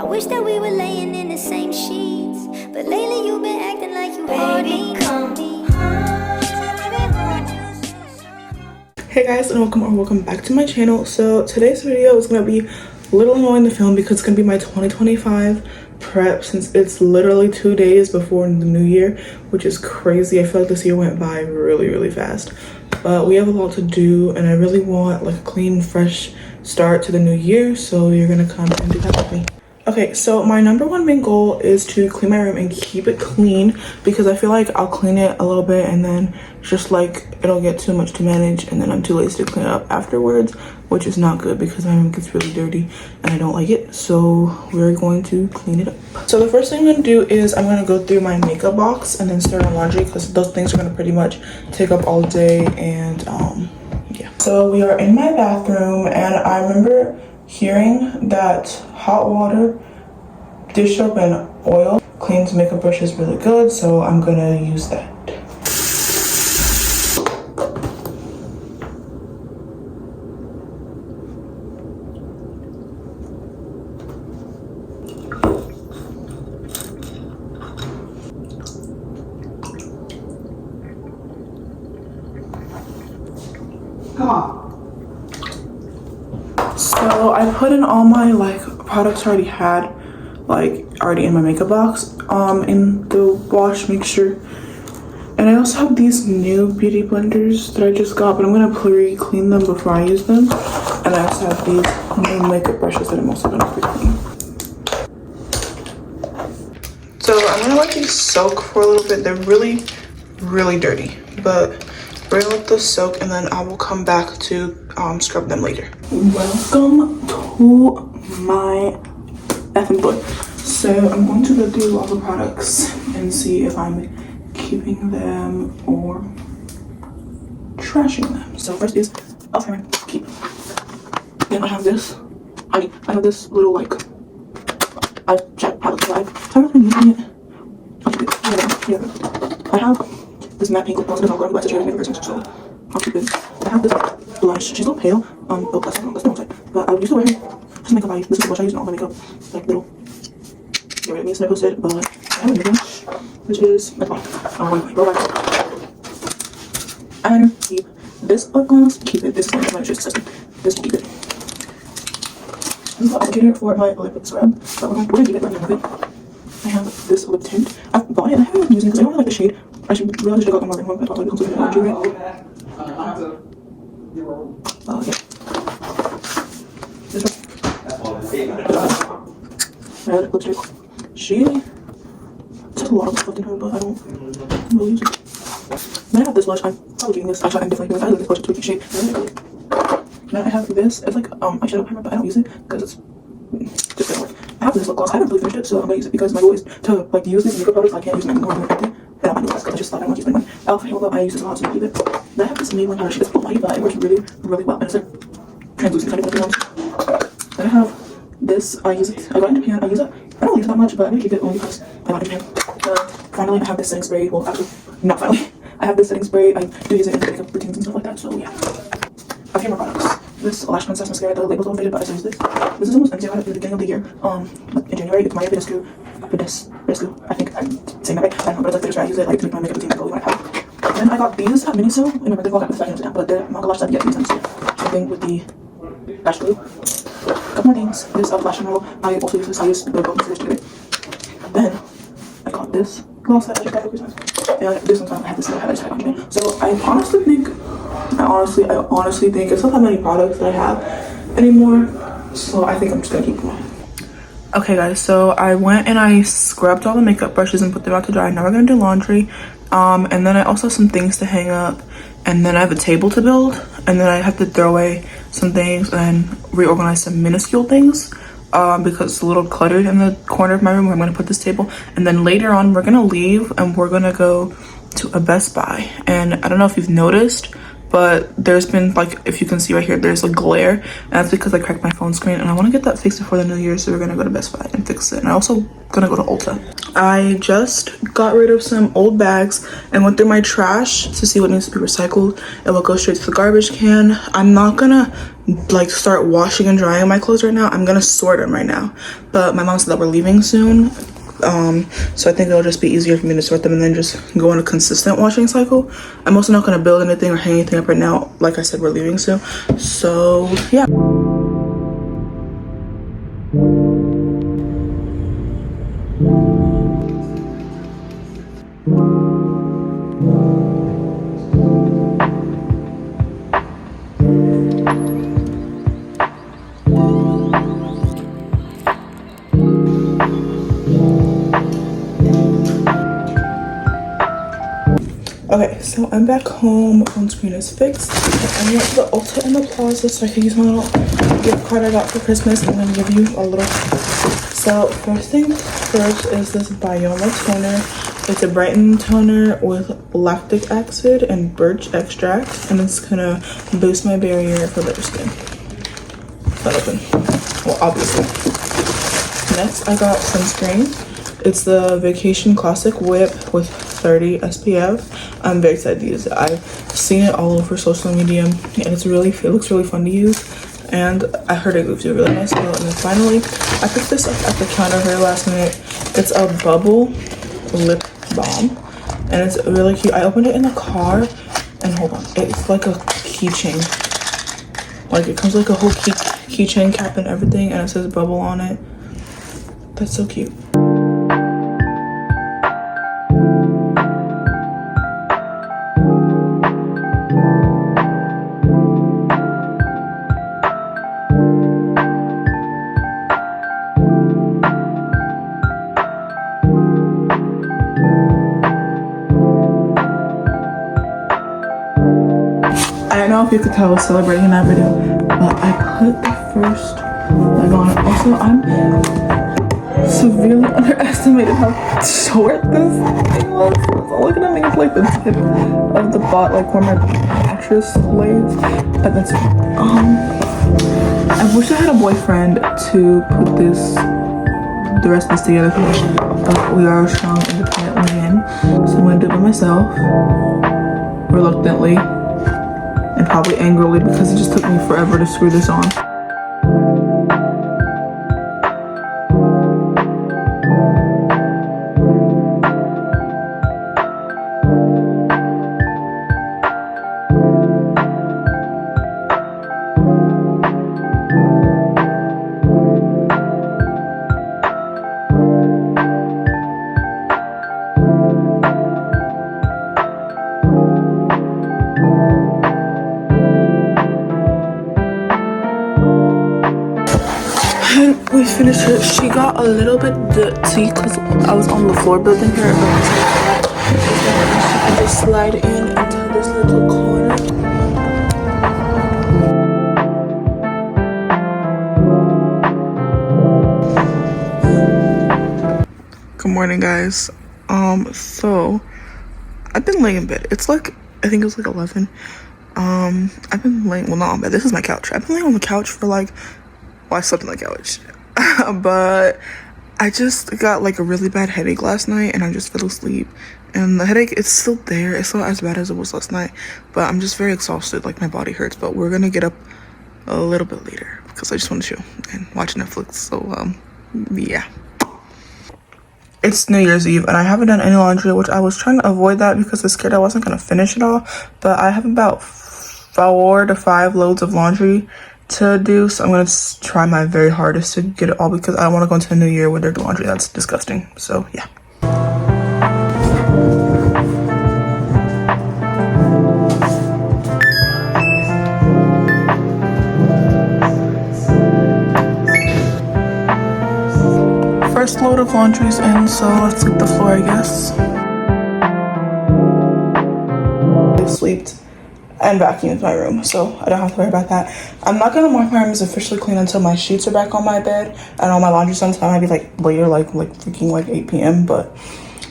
I wish that we were laying in the same sheets, but lately you've been acting like you hate me. Hey guys, and welcome back to my channel. So today's video is gonna be a little annoying to film because it's gonna be my 2025 prep, since it's literally 2 days before the new year, which is crazy. I feel like this year went by really fast, but we have a lot to do and I really want like a clean, fresh start to the new year, so you're gonna come and do that with me. Okay, so my number one main goal is to clean my room and keep it clean, because I feel like I'll clean it a little bit and then just like it'll get too much to manage and then I'm too lazy to clean it up afterwards, which is not good because my room gets really dirty and I don't like it. So we're going to clean it up. So the first thing I'm gonna do is I'm gonna go through my makeup box and then start on laundry, because those things are gonna pretty much take up all day. And yeah, so we are in my bathroom and I remember hearing that hot water, dish soap, and oil cleans makeup brushes really good, so I'm gonna use that. Come on. So I put in all my like products I already had, like already in my makeup box, in the wash mixture. And I also have these new beauty blenders that I just got, but I'm gonna pre-clean them before I use them. And I also have these new makeup brushes that I'm also gonna pre-clean. So I'm gonna let these soak for a little bit. They're really dirty, but we're gonna let those soak and then I will come back to scrub them later. Welcome to my effing book. So I'm going to go through all the products and see if I'm keeping them or trashing them. So first is Alzheimer, keep. Then I have this. I have this little like eyeshadow palette that I haven't been using it. I'll keep it. Yeah. I have this matte pink lip gloss. I don't know why such a favorite person, so I'll keep it. I have this blush. She's a little pale. Oh, that's not right. But I used to wear her just makeup. This is the blush I use in all my makeup. Like little. Get rid of me, so I posted. But I have a new blush, which is my bottom. Eyeliner, keep. This lip gloss, keep it. This is my just disgusting. This will keep it. This is the applicator for my lip scrub, but we're gonna keep it right now with it. I have this lip tint. I bought it and I haven't been using it because I don't really like the shade. I should really check out more than one, but I thought it comes with an allergy, right? Oh, yeah. This one. Red lipstick. She has a lot of stuff in her, but I don't really use it. Then I have this blush. I'm probably doing this. Actually, I'm definitely doing this. I like this blush. It's really cute shade. Then I have this. It's like eyeshadow primer, but I don't use it because it's just gonna work. I have this lip gloss. I haven't really finished it, so I'm gonna use it because my goal is to like use these makeup products. I can't use them anymore. And I'm not doing that because I just thought I wanted to use my one. Alpha Halo, I use this a lot, so I keep it. Then I have this Maybelline powder. It's full body, but it works really well. And it's like translucent kind of like. Then I have this. I use it. I got in Japan. I use it. I don't use it that much, but I'm gonna keep it only because I got in Japan. Finally, I have this setting spray. Well, actually, not finally. I have this setting spray. I do use it in makeup routines and stuff like that. So yeah. A few more products. This Lash Princess mascara. The label's a little faded, but I still use this. This is almost empty. I got it at the beginning of the year. In January. It's my Videscu. I think I'm saying that right. I don't know, but it's like the I use it like to make my makeup routine go when I have. Then I got these at Miniso in my birthday vlog. I put the hands down, but they're not gonna lash that yet. These ones. Same thing with the lash glue. A couple more things. This lash roll. I also use this. I use the both of this together. Then I got this gloss that I just got for Christmas. And this one's I have this little highlight on Japan. So I honestly think I still have many products that I have anymore. So I think I'm just gonna keep going. Okay guys, so I went and I scrubbed all the makeup brushes and put them out to dry. Now we're gonna do laundry. And then I also have some things to hang up, and then I have a table to build, and then I have to throw away some things and reorganize some minuscule things because it's a little cluttered in the corner of my room where I'm gonna put this table. And then later on we're gonna leave and we're gonna go to a Best Buy. And I don't know if you've noticed, but there's been like, if you can see right here, there's a glare, and that's because I cracked my phone screen, and I want to get that fixed before the new year, so we're gonna go to Best Buy and fix it. And I also gonna go to Ulta. I just got rid of some old bags and went through my trash to see what needs to be recycled and what goes straight to the garbage can. I'm not gonna like start washing and drying my clothes right now. I'm gonna sort them right now, but my mom said that we're leaving soon, so I think it'll just be easier for me to sort them and then just go on a consistent washing cycle. I'm also not gonna build anything or hang anything up right now. Like I said, we're leaving soon, so yeah. Okay, so I'm back home. Phone screen is fixed. I went to the Ulta in the Plaza so I can use my little gift card I got for Christmas. I'm gonna give you a little. So first thing first is this Bioma toner. It's a brightening toner with lactic acid and birch extract, and it's gonna boost my barrier for better skin. That open. Well, obviously. Next, I got sunscreen. It's the Vacation Classic Whip with 30 SPF. I'm very excited to use it. I've seen it all over social media, and it looks really fun to use. And I heard it gives you a really nice glow. And then finally, I picked this up at the counter very last minute. It's a bubble lip balm, and it's really cute. I opened it in the car, and hold on, it's like a keychain. Like it comes like a whole keychain cap and everything, and it says bubble on it. That's so cute. I don't know if you could tell I was celebrating in that video, but I put the first leg on it. Also, I'm severely underestimated how short this thing was. Look at me, it's like the tip of the bot, like where my mattress lays. But that's it. I wish I had a boyfriend to put the rest of this together for me, but we are strong, independent women, so I'm gonna do it by myself, reluctantly. And probably angrily because it just took me forever to screw this on. We finished it. She got a little bit dirty because I was on the floor building her. I just slide in into this little corner. Good morning, guys. So I've been laying in bed. It's like, I think it was like 11. I've been laying, well, not on bed. This is my couch. I've been laying on the couch for like, well, I slept on the couch. But I just got like a really bad headache last night, and I just fell asleep. And the headache, it's still there. It's not as bad as it was last night, but I'm just very exhausted. Like my body hurts. But we're gonna get up a little bit later because I just want to chill and watch Netflix. So yeah. It's New Year's Eve, and I haven't done any laundry, which I was trying to avoid that because I was scared I wasn't gonna finish it all. But I have about 4 to 5 loads of laundry to do, so I'm gonna try my very hardest to get it all because I don't want to go into the new year with dirty laundry. That's disgusting. So yeah. First load of laundry's in, so let's sweep the floor, I guess. I slept and vacuumed my room, so I don't have to worry about that. I'm not gonna mark my room as officially clean until my sheets are back on my bed and all my laundry's done. So I might be like later, like freaking like 8 p.m. but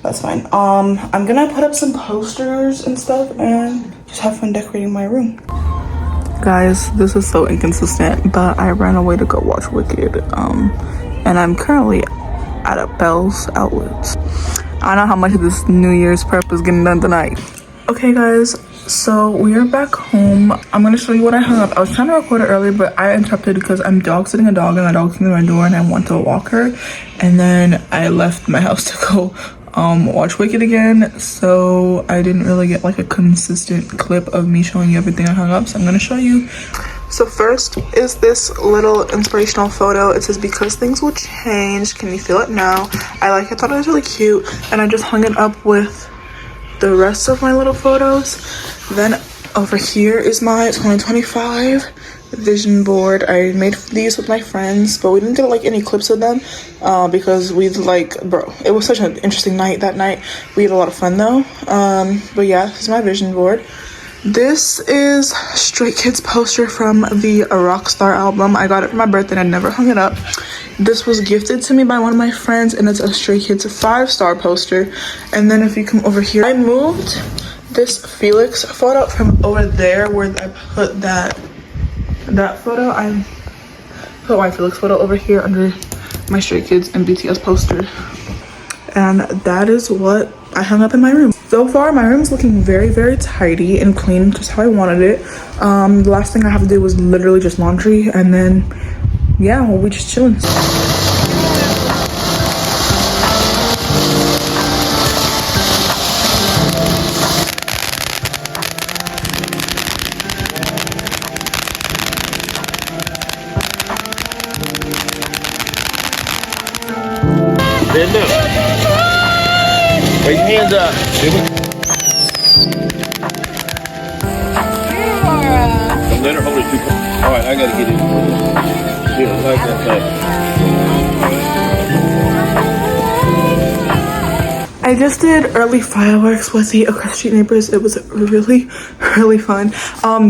that's fine. I'm gonna put up some posters and stuff and just have fun decorating my room. Guys, this is so inconsistent, but I ran away to go watch Wicked, and I'm currently at a Bell's Outlets. I don't know how much of this New Year's prep is getting done tonight. Okay guys, So we are back home. I'm gonna show you what I hung up. I was trying to record it earlier, but I interrupted because I'm dog sitting a dog and the dog's in my door and I want to walk her. And then I left my house to go watch Wicked again. So I didn't really get like a consistent clip of me showing you everything I hung up. So I'm gonna show you. So first is this little inspirational photo. It says, because things will change, can you feel it now? I thought it was really cute. And I just hung it up with the rest of my little photos. Then over here is my 2025 vision board. I made these with my friends, but we didn't get like any clips of them because we it was such an interesting night that night. We had a lot of fun though. But yeah, this is my vision board. This is Stray Kids poster from the Rockstar album. I got it for my birthday and I never hung it up. This was gifted to me by one of my friends and it's a Stray Kids 5-star poster. And then if you come over here, I moved this Felix photo from over there where I put that photo. I put my Felix photo over here under my Stray Kids and BTS poster. And that is what I hung up in my room. So far, my room is looking very, very tidy and clean, just how I wanted it. The last thing I have to do was literally just laundry, and then, yeah, we'll be just chilling. Stand up. Raise your hands up. Don't let her hold it too close. All right, I gotta get it. Here, like that. I just did early fireworks with the across the street neighbors. It was really, really fun.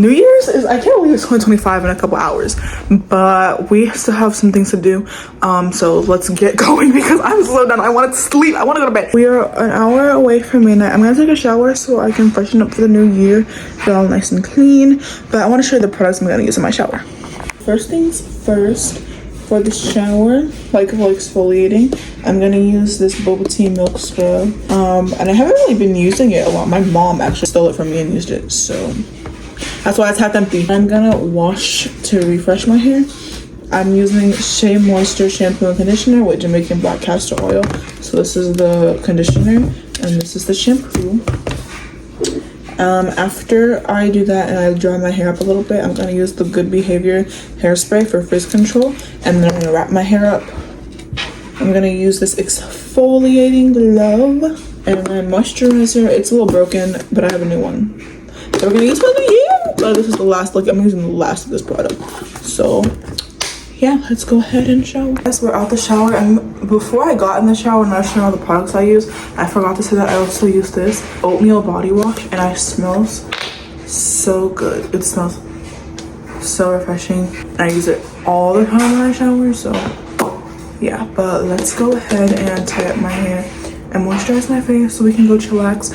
New Year's is, I can't believe it's 2025 in a couple hours, but we still have some things to do. So let's get going because I'm so done. I want to sleep. I want to go to bed. We are an hour away from midnight. I'm gonna take a shower so I can freshen up for the new year, get all nice and clean. But I want to show you the products I'm gonna use in my shower. First things first. For the shower, like for exfoliating, I'm gonna use this boba tea milk scrub. And I haven't really been using it a lot. My mom actually stole it from me and used it, so that's why it's half empty. I'm gonna wash to refresh my hair. I'm using Shea Moisture shampoo and conditioner with Jamaican black castor oil. So this is the conditioner and this is the shampoo. After I do that and I dry my hair up a little bit, I'm going to use the Good Behavior hairspray for frizz control, and then I'm going to wrap my hair up. I'm going to use this exfoliating glove and my moisturizer. It's a little broken, but I have a new one. So we're going to use for the year. But this is the last look. I'm using the last of this product. So yeah, let's go ahead and shower. Yes, we're out the shower, and before I got in the shower and I was showing all the products I use, I forgot to say that I also use this oatmeal body wash, and it smells so good. It smells so refreshing, and I use it all the time when I shower. So yeah, but let's go ahead and tie up my hair and moisturize my face so we can go chillax.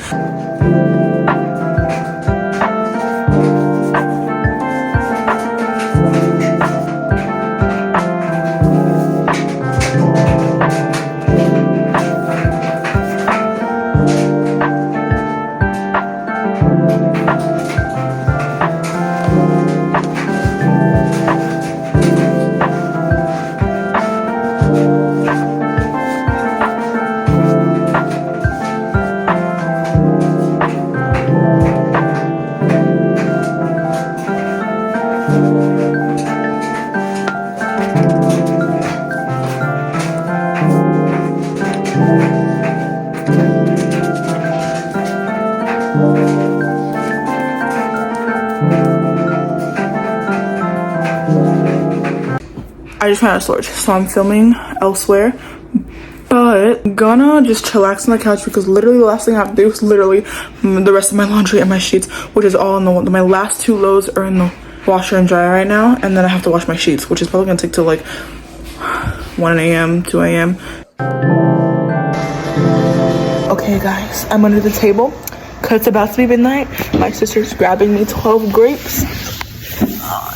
I just ran out of storage, so I'm filming elsewhere, but gonna just chillax on the couch because literally the last thing I have to do is literally the rest of my laundry and my sheets, which is all in the my last two loads are in the washer and dryer right now, and then I have to wash my sheets, which is probably gonna take till like 1 a.m. 2 a.m. Okay guys, I'm under the table because it's about to be midnight. My sister's grabbing me 12 grapes.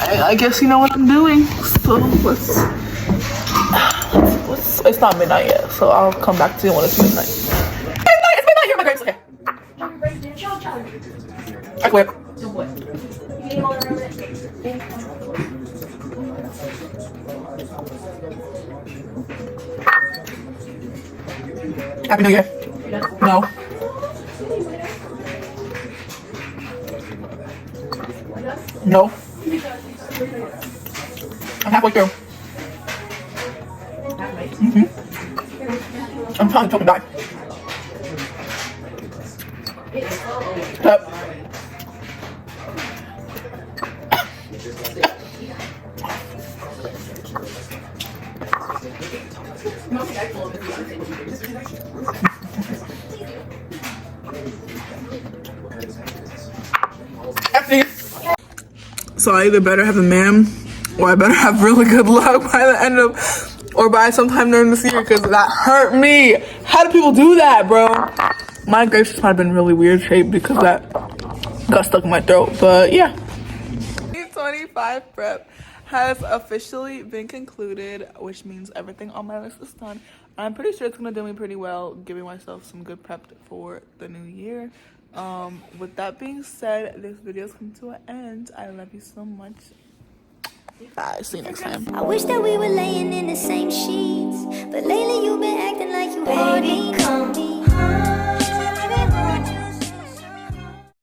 I guess you know what I'm doing, so let's it's not midnight yet, so I'll come back to you when it's midnight. It's midnight, here are my grapes, okay. Backflip. Happy New Year. No. No. I'm halfway through. I'm trying to choke and die. Stop. So I either better have a man or I better have really good luck by the end of, or by sometime during this year, because that hurt me. How do people do that, bro? My grapes have probably been really weird shaped because that got stuck in my throat, but yeah. 2025 prep has officially been concluded, which means everything on my list is done. I'm pretty sure it's gonna do me pretty well, giving myself some good prep for the new year. With that being said, this video's come to an end. I love you so much. Bye. See you next time. I wish that we were laying in the same sheets, but lately you've been